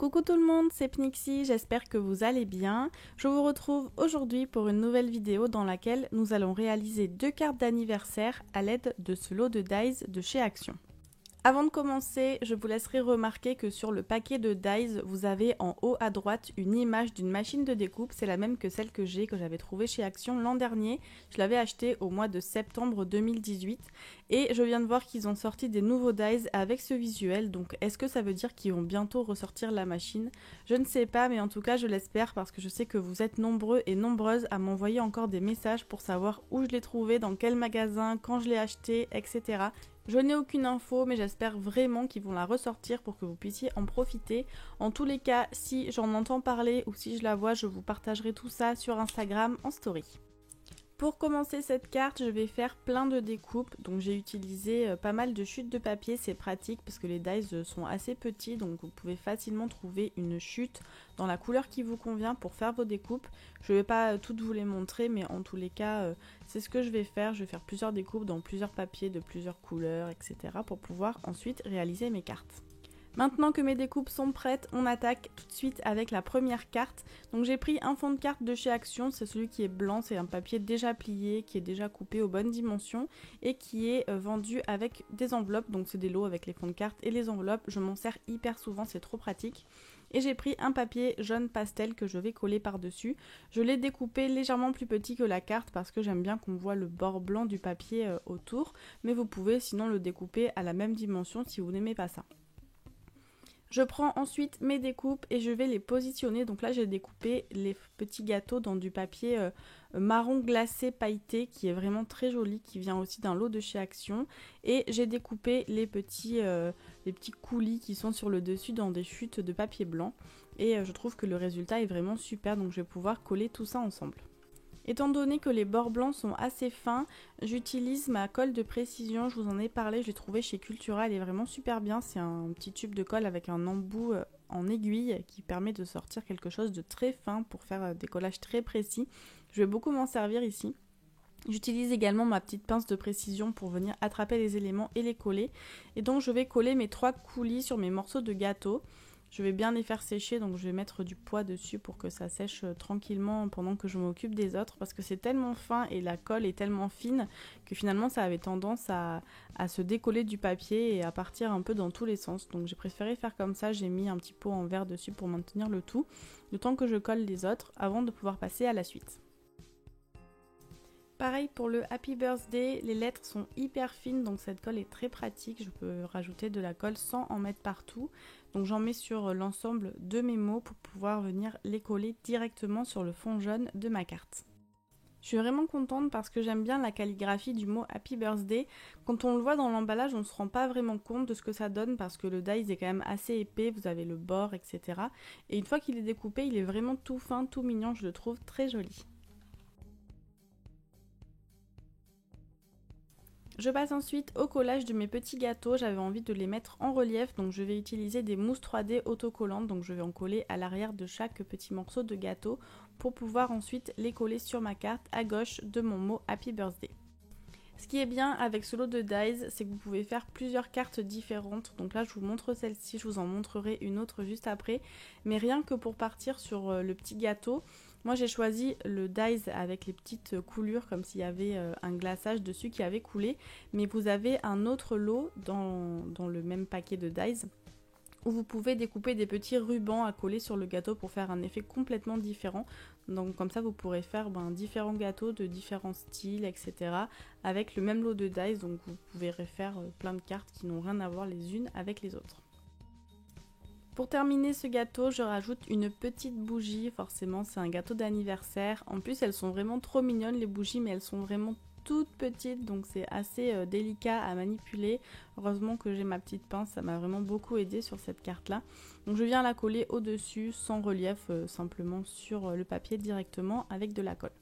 Coucou tout le monde, c'est Pnixie, j'espère que vous allez bien. Je vous retrouve aujourd'hui pour une nouvelle vidéo dans laquelle nous allons réaliser 2 cartes d'anniversaire à l'aide de ce lot de dies de chez Action. Avant de commencer, je vous laisserai remarquer que sur le paquet de dies, vous avez en haut à droite une image d'une machine de découpe. C'est la même que celle que j'avais trouvée chez Action l'an dernier. Je l'avais achetée au mois de septembre 2018. Et je viens de voir qu'ils ont sorti des nouveaux dies avec ce visuel. Donc est-ce que ça veut dire qu'ils vont bientôt ressortir la machine? Je ne sais pas, mais en tout cas je l'espère parce que je sais que vous êtes nombreux et nombreuses à m'envoyer encore des messages pour savoir où je l'ai trouvé, dans quel magasin, quand je l'ai acheté, etc. Je n'ai aucune info, mais j'espère vraiment qu'ils vont la ressortir pour que vous puissiez en profiter. En tous les cas, si j'en entends parler ou si je la vois, je vous partagerai tout ça sur Instagram en story. Pour commencer cette carte, je vais faire plein de découpes. Donc j'ai utilisé pas mal de chutes de papier, c'est pratique parce que les dies sont assez petits, donc vous pouvez facilement trouver une chute dans la couleur qui vous convient pour faire vos découpes. Je ne vais pas toutes vous les montrer, mais en tous les cas, c'est ce que je vais faire. Je vais faire plusieurs découpes dans plusieurs papiers de plusieurs couleurs, etc. pour pouvoir ensuite réaliser mes cartes. Maintenant que mes découpes sont prêtes, on attaque tout de suite avec la première carte. Donc j'ai pris un fond de carte de chez Action, c'est celui qui est blanc, c'est un papier déjà plié, qui est déjà coupé aux bonnes dimensions et qui est vendu avec des enveloppes. Donc c'est des lots avec les fonds de carte et les enveloppes, je m'en sers hyper souvent, c'est trop pratique. Et j'ai pris un papier jaune pastel que je vais coller par-dessus. Je l'ai découpé légèrement plus petit que la carte parce que j'aime bien qu'on voit le bord blanc du papier autour, mais vous pouvez sinon le découper à la même dimension si vous n'aimez pas ça. Je prends ensuite mes découpes et je vais les positionner. Donc là, j'ai découpé les petits gâteaux dans du papier marron glacé pailleté qui est vraiment très joli, qui vient aussi d'un lot de chez Action. Et j'ai découpé les petits coulis qui sont sur le dessus dans des chutes de papier blanc. Et je trouve que le résultat est vraiment super, donc je vais pouvoir coller tout ça ensemble. Étant donné que les bords blancs sont assez fins, j'utilise ma colle de précision, je vous en ai parlé, je l'ai trouvée chez Cultura, elle est vraiment super bien, c'est un petit tube de colle avec un embout en aiguille qui permet de sortir quelque chose de très fin pour faire des collages très précis. Je vais beaucoup m'en servir ici. J'utilise également ma petite pince de précision pour venir attraper les éléments et les coller. Et donc je vais coller mes 3 coulis sur mes morceaux de gâteau. Je vais bien les faire sécher, donc je vais mettre du poids dessus pour que ça sèche tranquillement pendant que je m'occupe des autres, parce que c'est tellement fin et la colle est tellement fine que finalement ça avait tendance à se décoller du papier et à partir un peu dans tous les sens. Donc j'ai préféré faire comme ça, j'ai mis un petit pot en verre dessus pour maintenir le tout, le temps que je colle les autres avant de pouvoir passer à la suite. Pareil pour le Happy Birthday, les lettres sont hyper fines, donc cette colle est très pratique. Je peux rajouter de la colle sans en mettre partout. Donc j'en mets sur l'ensemble de mes mots pour pouvoir venir les coller directement sur le fond jaune de ma carte. Je suis vraiment contente parce que j'aime bien la calligraphie du mot Happy Birthday. Quand on le voit dans l'emballage, on ne se rend pas vraiment compte de ce que ça donne parce que le die est quand même assez épais, vous avez le bord, etc. Et une fois qu'il est découpé, il est vraiment tout fin, tout mignon, je le trouve très joli. Je passe ensuite au collage de mes petits gâteaux, j'avais envie de les mettre en relief, donc je vais utiliser des mousses 3D autocollantes, donc je vais en coller à l'arrière de chaque petit morceau de gâteau pour pouvoir ensuite les coller sur ma carte à gauche de mon mot Happy Birthday. Ce qui est bien avec ce lot de dies, c'est que vous pouvez faire plusieurs cartes différentes. Donc là, je vous montre celle-ci, je vous en montrerai une autre juste après. Mais rien que pour partir sur le petit gâteau, moi j'ai choisi le dies avec les petites coulures comme s'il y avait un glaçage dessus qui avait coulé. Mais vous avez un autre lot dans le même paquet de dies où vous pouvez découper des petits rubans à coller sur le gâteau pour faire un effet complètement différent. Donc comme ça vous pourrez faire différents gâteaux de différents styles, etc. avec le même lot de dies, donc vous pouvez faire plein de cartes qui n'ont rien à voir les unes avec les autres. Pour terminer ce gâteau, je rajoute une petite bougie, forcément c'est un gâteau d'anniversaire. En plus elles sont vraiment trop mignonnes les bougies, mais elles sont vraiment toute petite, donc c'est assez délicat à manipuler. Heureusement que j'ai ma petite pince, ça m'a vraiment beaucoup aidé sur cette carte là. Donc je viens la coller au dessus sans relief, simplement sur le papier directement avec de la colle.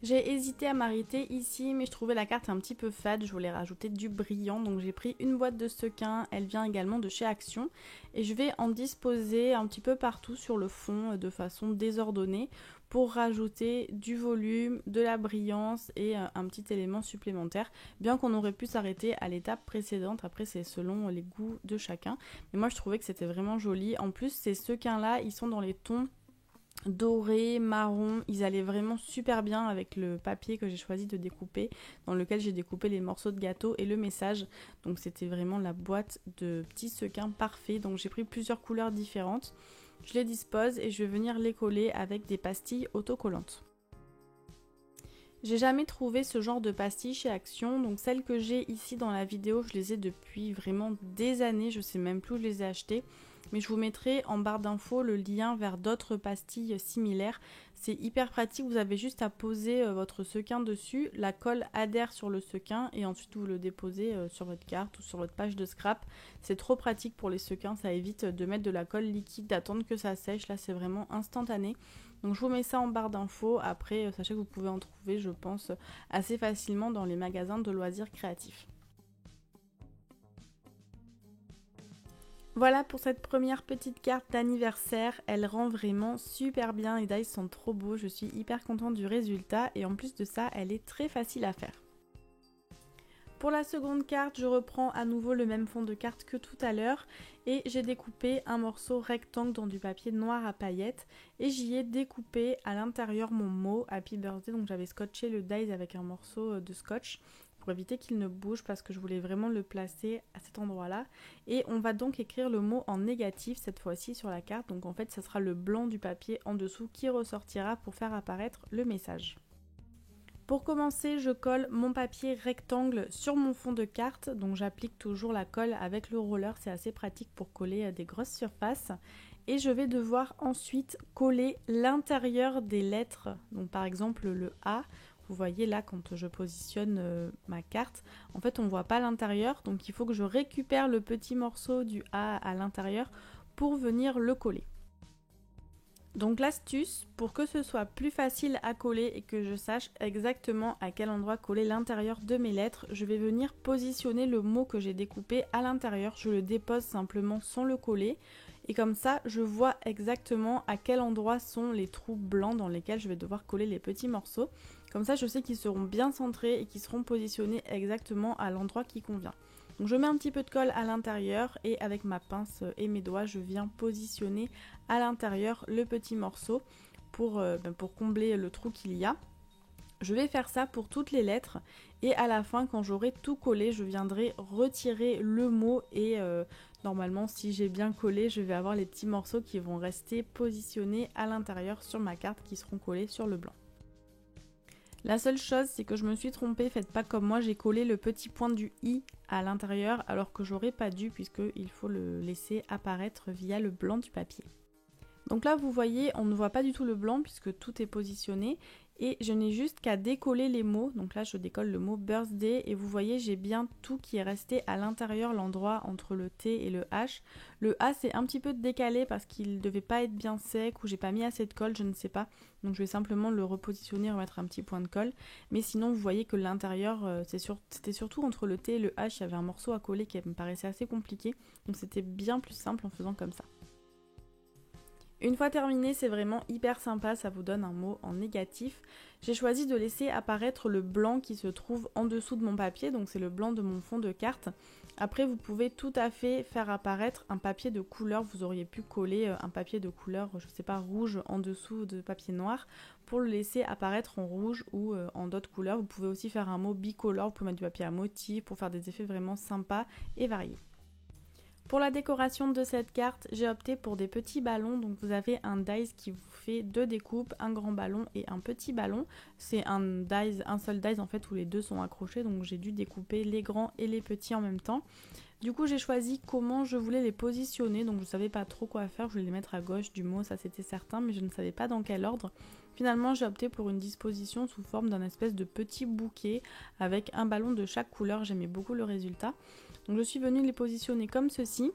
J'ai hésité à m'arrêter ici, mais je trouvais la carte un petit peu fade, je voulais rajouter du brillant, donc j'ai pris une boîte de sequins, elle vient également de chez Action, et je vais en disposer un petit peu partout sur le fond de façon désordonnée pour rajouter du volume, de la brillance et un petit élément supplémentaire, bien qu'on aurait pu s'arrêter à l'étape précédente. Après c'est selon les goûts de chacun, mais moi je trouvais que c'était vraiment joli. En plus ces sequins là, ils sont dans les tons doré, marron, ils allaient vraiment super bien avec le papier que j'ai choisi de découper, dans lequel j'ai découpé les morceaux de gâteau et le message. Donc c'était vraiment la boîte de petits sequins parfait. Donc j'ai pris plusieurs couleurs différentes, je les dispose et je vais venir les coller avec des pastilles autocollantes. J'ai jamais trouvé ce genre de pastilles chez Action, donc celles que j'ai ici dans la vidéo, je les ai depuis vraiment des années, je sais même plus où je les ai achetées. Mais je vous mettrai en barre d'infos le lien vers d'autres pastilles similaires. C'est hyper pratique, vous avez juste à poser votre sequin dessus, la colle adhère sur le sequin et ensuite vous le déposez sur votre carte ou sur votre page de scrap. C'est trop pratique pour les sequins, ça évite de mettre de la colle liquide, d'attendre que ça sèche, là c'est vraiment instantané. Donc je vous mets ça en barre d'infos, après sachez que vous pouvez en trouver je pense assez facilement dans les magasins de loisirs créatifs. Voilà pour cette première petite carte d'anniversaire, elle rend vraiment super bien, les dies sont trop beaux, je suis hyper contente du résultat et en plus de ça, elle est très facile à faire. Pour la seconde carte, je reprends à nouveau le même fond de carte que tout à l'heure et j'ai découpé un morceau rectangle dans du papier noir à paillettes et j'y ai découpé à l'intérieur mon mot Happy Birthday, donc j'avais scotché le dies avec un morceau de scotch pour éviter qu'il ne bouge parce que je voulais vraiment le placer à cet endroit là et on va donc écrire le mot en négatif cette fois-ci sur la carte, donc en fait ça sera le blanc du papier en dessous qui ressortira pour faire apparaître le message. Pour commencer, je colle mon papier rectangle sur mon fond de carte, donc j'applique toujours la colle avec le roller, c'est assez pratique pour coller des grosses surfaces. Et je vais devoir ensuite coller l'intérieur des lettres, donc par exemple le A. Vous voyez là quand je positionne ma carte, en fait on ne voit pas l'intérieur, donc il faut que je récupère le petit morceau du A à l'intérieur pour venir le coller. Donc l'astuce, pour que ce soit plus facile à coller et que je sache exactement à quel endroit coller l'intérieur de mes lettres, je vais venir positionner le mot que j'ai découpé à l'intérieur. Je le dépose simplement sans le coller et comme ça je vois exactement à quel endroit sont les trous blancs dans lesquels je vais devoir coller les petits morceaux. Comme ça je sais qu'ils seront bien centrés et qu'ils seront positionnés exactement à l'endroit qui convient. Donc je mets un petit peu de colle à l'intérieur et avec ma pince et mes doigts je viens positionner à l'intérieur le petit morceau pour combler le trou qu'il y a. Je vais faire ça pour toutes les lettres et à la fin quand j'aurai tout collé je viendrai retirer le mot et normalement si j'ai bien collé je vais avoir les petits morceaux qui vont rester positionnés à l'intérieur sur ma carte qui seront collés sur le blanc. La seule chose c'est que je me suis trompée, faites pas comme moi, j'ai collé le petit point du i à l'intérieur alors que j'aurais pas dû puisqu'il faut le laisser apparaître via le blanc du papier. Donc là vous voyez on ne voit pas du tout le blanc puisque tout est positionné et je n'ai juste qu'à décoller les mots. Donc là je décolle le mot birthday et vous voyez j'ai bien tout qui est resté à l'intérieur, l'endroit entre le T et le H. Le A c'est un petit peu décalé parce qu'il devait pas être bien sec ou j'ai pas mis assez de colle, je ne sais pas. Donc je vais simplement le repositionner, remettre un petit point de colle. Mais sinon vous voyez que l'intérieur c'était surtout entre le T et le H, il y avait un morceau à coller qui me paraissait assez compliqué. Donc c'était bien plus simple en faisant comme ça. Une fois terminé, c'est vraiment hyper sympa, ça vous donne un mot en négatif. J'ai choisi de laisser apparaître le blanc qui se trouve en dessous de mon papier, donc c'est le blanc de mon fond de carte. Après, vous pouvez tout à fait faire apparaître un papier de couleur, vous auriez pu coller un papier de couleur, je sais pas, rouge en dessous de papier noir pour le laisser apparaître en rouge ou en d'autres couleurs. Vous pouvez aussi faire un mot bicolore, vous pouvez mettre du papier à motif pour faire des effets vraiment sympas et variés. Pour la décoration de cette carte, j'ai opté pour des petits ballons. Donc vous avez un dies qui vous fait deux découpes, un grand ballon et un petit ballon. C'est un seul dies en fait où les deux sont accrochés. Donc j'ai dû découper les grands et les petits en même temps. Du coup j'ai choisi comment je voulais les positionner. Donc je ne savais pas trop quoi faire. Je voulais les mettre à gauche du mot, ça c'était certain. Mais je ne savais pas dans quel ordre. Finalement j'ai opté pour une disposition sous forme d'un espèce de petit bouquet avec un ballon de chaque couleur. J'aimais beaucoup le résultat. Donc je suis venue les positionner comme ceci.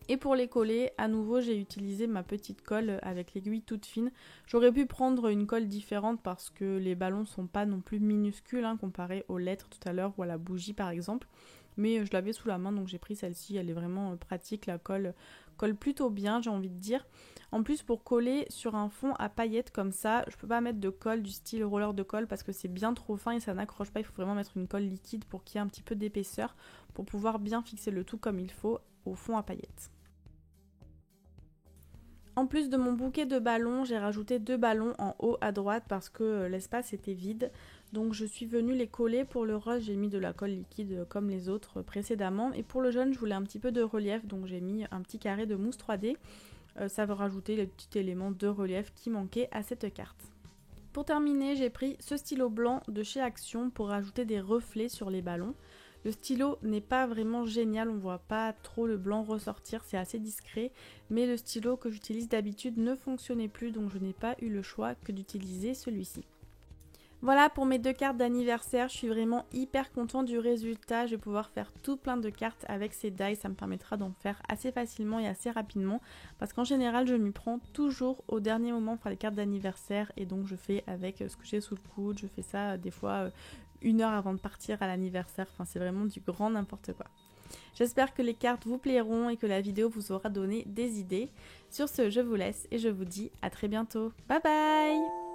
Et pour les coller, à nouveau j'ai utilisé ma petite colle avec l'aiguille toute fine. J'aurais pu prendre une colle différente parce que les ballons sont pas non plus minuscules comparé aux lettres tout à l'heure ou à la bougie par exemple. mais je l'avais sous la main donc j'ai pris celle-ci, elle est vraiment pratique, la colle plutôt bien j'ai envie de dire. En plus pour coller sur un fond à paillettes comme ça, je peux pas mettre de colle du style roller de colle parce que c'est bien trop fin et ça n'accroche pas, il faut vraiment mettre une colle liquide pour qu'il y ait un petit peu d'épaisseur pour pouvoir bien fixer le tout comme il faut au fond à paillettes. En plus de mon bouquet de ballons, j'ai rajouté 2 ballons en haut à droite parce que l'espace était vide. Donc je suis venue les coller. Pour le rose, j'ai mis de la colle liquide comme les autres précédemment. Et pour le jaune, je voulais un petit peu de relief, donc j'ai mis un petit carré de mousse 3D. Ça va rajouter les petits éléments de relief qui manquaient à cette carte. Pour terminer, j'ai pris ce stylo blanc de chez Action pour rajouter des reflets sur les ballons. Le stylo n'est pas vraiment génial, on voit pas trop le blanc ressortir, c'est assez discret, mais le stylo que j'utilise d'habitude ne fonctionnait plus, donc je n'ai pas eu le choix que d'utiliser celui-ci. Voilà pour mes 2 cartes d'anniversaire, je suis vraiment hyper contente du résultat, je vais pouvoir faire tout plein de cartes avec ces dies, ça me permettra d'en faire assez facilement et assez rapidement, parce qu'en général je m'y prends toujours au dernier moment pour faire les cartes d'anniversaire, et donc je fais avec ce que j'ai sous le coude, je fais ça des fois 1 heure avant de partir à l'anniversaire, enfin c'est vraiment du grand n'importe quoi. J'espère que les cartes vous plairont et que la vidéo vous aura donné des idées. Sur ce, je vous laisse et je vous dis à très bientôt. Bye bye!